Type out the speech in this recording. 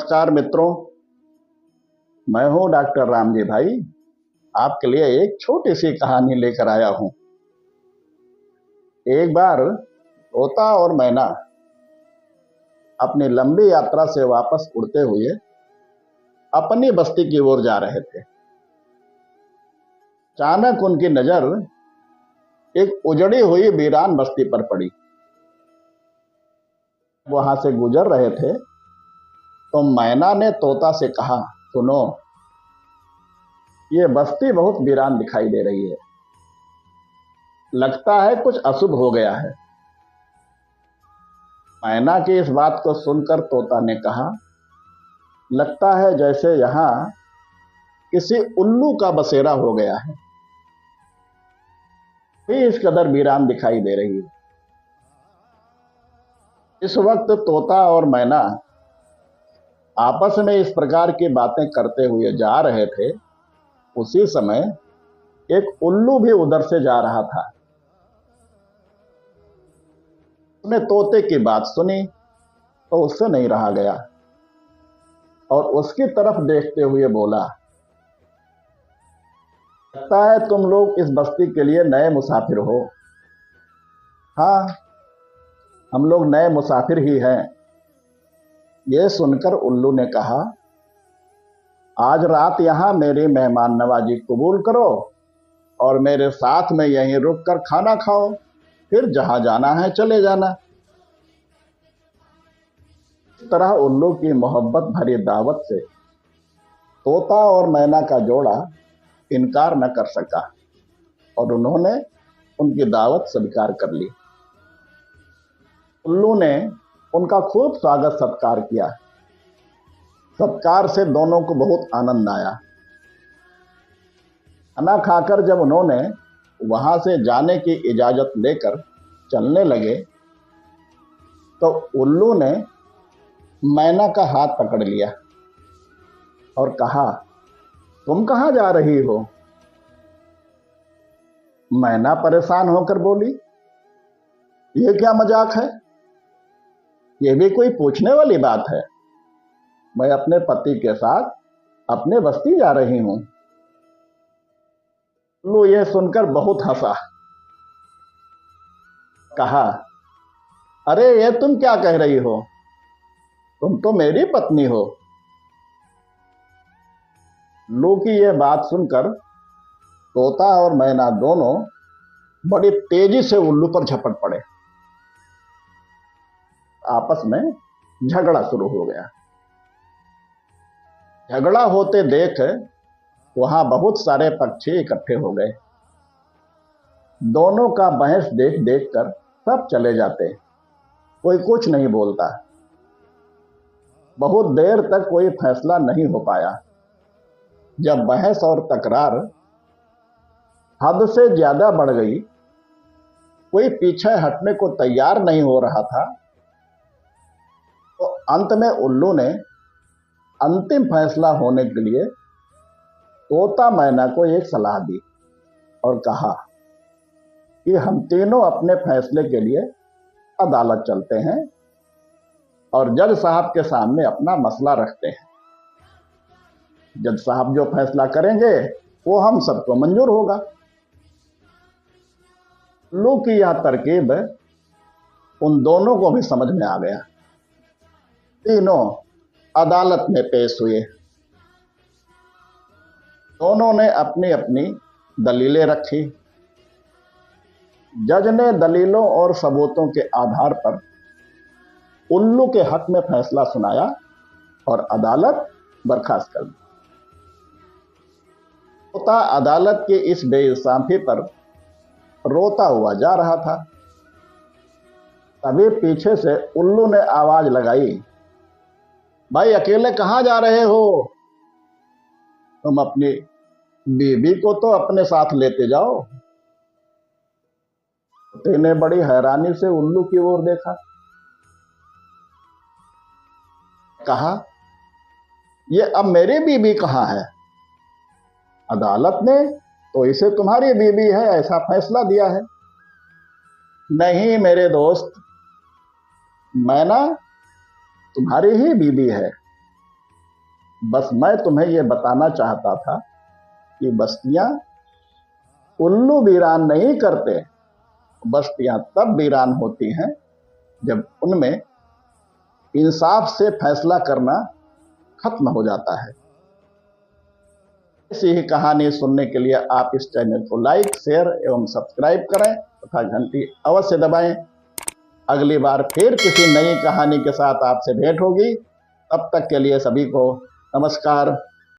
नमस्कार मित्रों, मैं हूं डॉक्टर रामजी भाई। आपके लिए एक छोटी सी कहानी लेकर आया हूं। एक बार तोता और मैना अपनी लंबी यात्रा से वापस उड़ते हुए अपनी बस्ती की ओर जा रहे थे। अचानक उनकी नजर एक उजड़ी हुई वीरान बस्ती पर पड़ी। वहां से गुजर रहे थे तो मैना ने तोता से कहा, सुनो, ये बस्ती बहुत वीरान दिखाई दे रही है। लगता है कुछ अशुभ हो गया है। मैना की इस बात को सुनकर तोता ने कहा, लगता है जैसे यहां किसी उल्लू का बसेरा हो गया है, भी इस कदर वीरान दिखाई दे रही है। इस वक्त तोता और मैना आपस में इस प्रकार की बातें करते हुए जा रहे थे। उसी समय एक उल्लू भी उधर से जा रहा था। उसने तोते की बात सुनी तो उससे नहीं रहा गया और उसकी तरफ देखते हुए बोला, लगता है तुम लोग इस बस्ती के लिए नए मुसाफिर हो। हाँ, हम लोग नए मुसाफिर ही हैं। यह सुनकर उल्लू ने कहा, आज रात यहां मेरी मेहमान नवाजी कबूल करो और मेरे साथ में यहीं रुककर खाना खाओ, फिर जहां जाना है चले जाना। इस तरह उल्लू की मोहब्बत भरी दावत से तोता और मैना का जोड़ा इनकार न कर सका और उन्होंने उनकी दावत स्वीकार कर ली। उल्लू ने उनका खूब स्वागत सत्कार किया। सत्कार से दोनों को बहुत आनंद आया। खाना खाकर जब उन्होंने वहां से जाने की इजाजत लेकर चलने लगे तो उल्लू ने मैना का हाथ पकड़ लिया और कहा, तुम कहां जा रही हो? मैना परेशान होकर बोली, यह क्या मजाक है? यह भी कोई पूछने वाली बात है? मैं अपने पति के साथ अपने बस्ती जा रही हूं। उल्लू यह सुनकर बहुत हंसा। कहा, अरे ये तुम क्या कह रही हो? तुम तो मेरी पत्नी हो। उल्लू की यह बात सुनकर तोता और मैना दोनों बड़ी तेजी से उल्लू पर झपट पड़े। आपस में झगड़ा शुरू हो गया। झगड़ा होते देख वहां बहुत सारे पक्षी इकट्ठे हो गए। दोनों का बहस देख देख कर सब चले जाते, कोई कुछ नहीं बोलता। बहुत देर तक कोई फैसला नहीं हो पाया। जब बहस और तकरार हद से ज्यादा बढ़ गई, कोई पीछे हटने को तैयार नहीं हो रहा था, तो अंत में उल्लू ने अंतिम फैसला होने के लिए तोता मैना को एक सलाह दी और कहा कि हम तीनों अपने फैसले के लिए अदालत चलते हैं और जज साहब के सामने अपना मसला रखते हैं। जज साहब जो फैसला करेंगे वो हम सबको मंजूर होगा। उल्लू की यह तरकीब उन दोनों को भी समझ में आ गया। तीनों अदालत में पेश हुए। दोनों ने अपनी अपनी दलीलें रखी। जज ने दलीलों और सबूतों के आधार पर उल्लू के हक में फैसला सुनाया और अदालत बर्खास्त कर दी। तोता अदालत की इस बेइंसाफी पर रोता हुआ जा रहा था। तभी पीछे से उल्लू ने आवाज लगाई, भाई अकेले कहां जा रहे हो? तुम अपनी बीवी को तो अपने साथ लेते जाओ। तोते ने बड़ी हैरानी से उल्लू की ओर देखा। कहा, ये अब मेरी बीवी कहां है? अदालत ने तो इसे तुम्हारी बीवी है ऐसा फैसला दिया है। नहीं मेरे दोस्त, मैना तुम्हारी ही बीवी है। बस मैं तुम्हें यह बताना चाहता था कि बस्तियां उल्लू वीरान नहीं करते। बस्तियां तब वीरान होती हैं जब उनमें इंसाफ से फैसला करना खत्म हो जाता है। ऐसी ही कहानी सुनने के लिए आप इस चैनल को लाइक, शेयर एवं सब्सक्राइब करें तथा घंटी अवश्य दबाएं। अगली बार फिर किसी नई कहानी के साथ आपसे भेंट होगी। तब तक के लिए सभी को नमस्कार।